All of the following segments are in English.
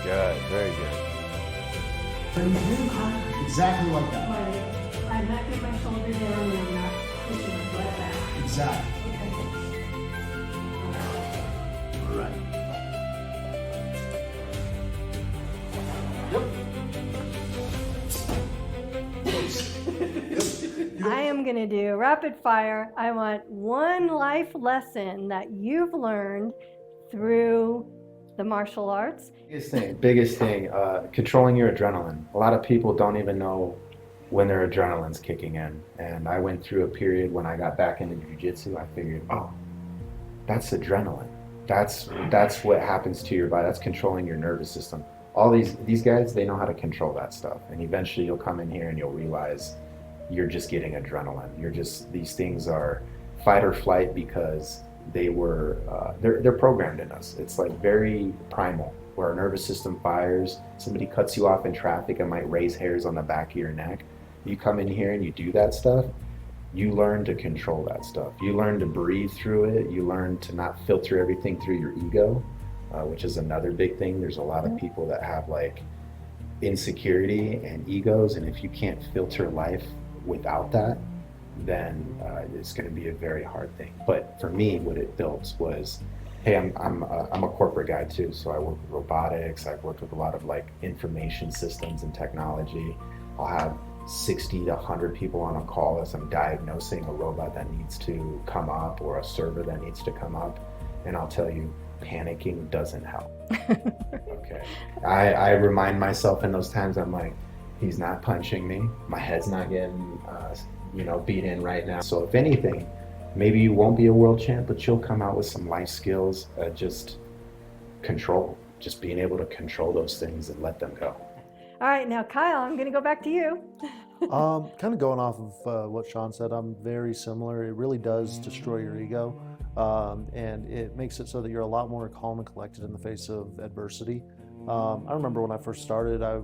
good, very good. Exactly like that. I'm not getting my shoulder down and I'm not pushing my butt back. Exactly. All right. I am going to do rapid fire. I want one life lesson that you've learned through the martial arts. Biggest thing, controlling your adrenaline. A lot of people don't even know when their adrenaline's kicking in. And I went through a period when I got back into jiu-jitsu, I figured, oh, that's adrenaline. That's what happens to your body. That's controlling your nervous system. All these guys, they know how to control that stuff. And eventually you'll come in here and you'll realize you're just getting adrenaline. These things are fight or flight because they're programmed in us. It's like very primal, where our nervous system fires. Somebody cuts you off in traffic, it might raise hairs on the back of your neck. You come in here and you do that stuff, you learn to control that stuff. You learn to breathe through it. You learn to not filter everything through your ego, which is another big thing. There's a lot of people that have like insecurity and egos, and if you can't filter life without that, then it's going to be a very hard thing. But for me, what it built was, hey, I'm a corporate guy too, so I work with robotics. I've worked with a lot of like information systems and technology. I'll have 60 to 100 people on a call as I'm diagnosing a robot that needs to come up or a server that needs to come up, and I'll tell you, panicking doesn't help. Okay, I remind myself in those times, I'm like, he's not punching me, my head's not getting beat in right now. So if anything, maybe you won't be a world champ, but you'll come out with some life skills, just being able to control those things and let them go. All right, now Kyle, I'm going to go back to you. Kind of going off of what Sean said, I'm very similar. It really does destroy your ego, and it makes it so that you're a lot more calm and collected in the face of adversity. I remember when I first started, I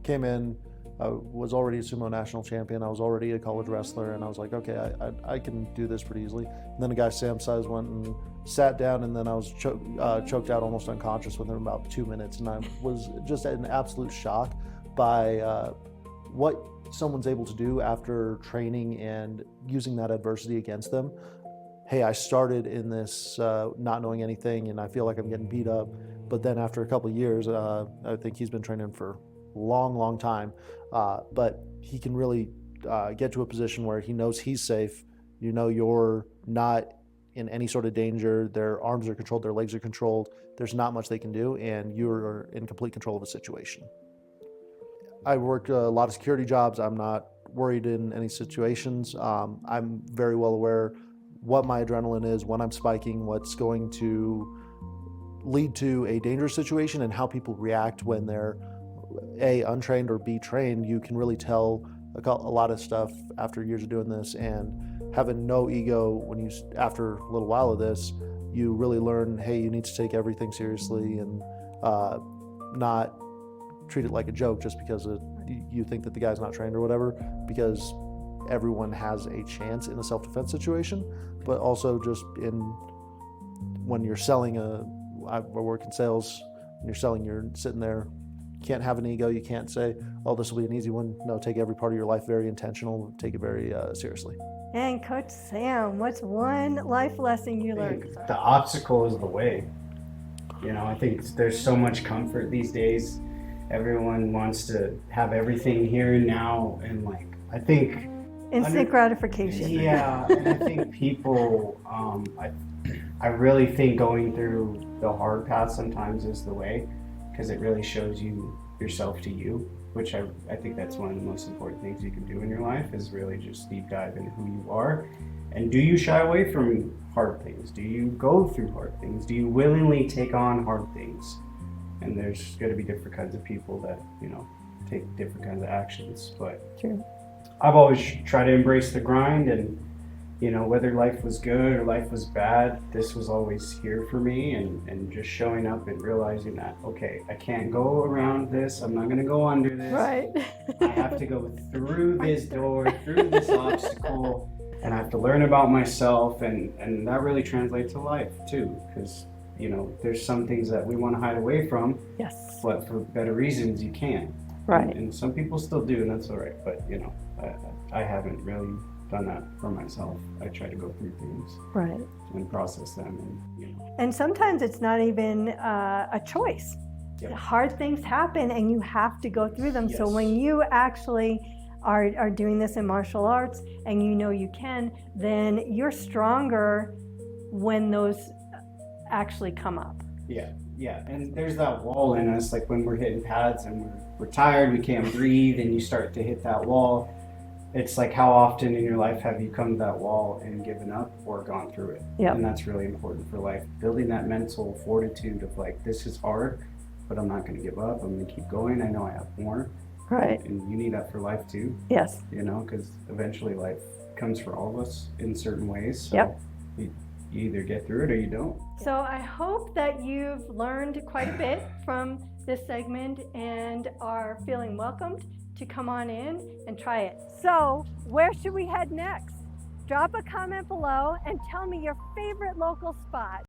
came in, I was already a sumo national champion, I was already a college wrestler, and I was like, okay, I can do this pretty easily. And then a guy Sam size went and sat down, and then I was choked out, almost unconscious within about 2 minutes, and I was just in absolute shock by what someone's able to do after training and using that adversity against them. Hey, I started in this not knowing anything, and I feel like I'm getting beat up, but then after a couple of years, I think he's been training for a long time, but he can really get to a position where he knows he's safe. You know, you're not in any sort of danger. Their arms are controlled, their legs are controlled. There's not much they can do, and you're in complete control of the situation. I worked a lot of security jobs. I'm not worried in any situations. I'm very well aware what my adrenaline is, when I'm spiking, what's going to lead to a dangerous situation, and how people react when they're A, untrained, or B, trained. You can really tell a lot of stuff after years of doing this, and having no ego after a little while of this, you really learn, hey, you need to take everything seriously and not treat it like a joke just because you think that the guy's not trained or whatever, because everyone has a chance in a self-defense situation. But also just when you're selling I work in sales, when you're selling, you're sitting there, you can't have an ego, you can't say, oh, this will be an easy one. No, take every part of your life very intentional, take it very seriously. And Coach Sam, what's one life lesson you learned? The obstacle is the way. I think there's so much comfort these days. Everyone wants to have everything here and now, and I think instant gratification. Yeah, and I think people, I really think going through the hard path sometimes is the way, because it really shows you yourself to you, which I think that's one of the most important things you can do in your life, is really just deep dive into who you are. And do you shy away from hard things? Do you go through hard things? Do you willingly take on hard things? And there's going to be different kinds of people that, take different kinds of actions. But True. I've always tried to embrace the grind, and, whether life was good or life was bad, this was always here for me, and just showing up and realizing that, okay, I can't go around this. I'm not going to go under this. Right. I have to go through this door, through this obstacle, and I have to learn about myself, and that really translates to life too, because you know, there's some things that we want to hide away from, Yes. but for better reasons you can't. Right. And some people still do, and that's all right. But you know, I haven't really done that for myself. I try to go through things Right. and process them, and you know. And sometimes it's not even a choice. Yep. Hard things happen and you have to go through them. So Yes. when you actually are doing this in martial arts and you know you can, then you're stronger when those actually come up. Yeah, yeah, and there's that wall in us, like when we're hitting pads and we're tired, we can't breathe, and you start to hit that wall. It's like, how often in your life have you come to that wall and given up or gone through it? Yep. And that's really important for life. Building that mental fortitude of like, this is hard, but I'm not going to give up. I'm going to keep going. I know I have more. Right. And you need that for life too, Yes. you know, because eventually life comes for all of us in certain ways. So Yep. you either get through it or you don't. So I hope that you've learned quite a bit from this segment and are feeling welcomed to come on in and try it. So where should we head next? Drop a comment below and tell me your favorite local spot.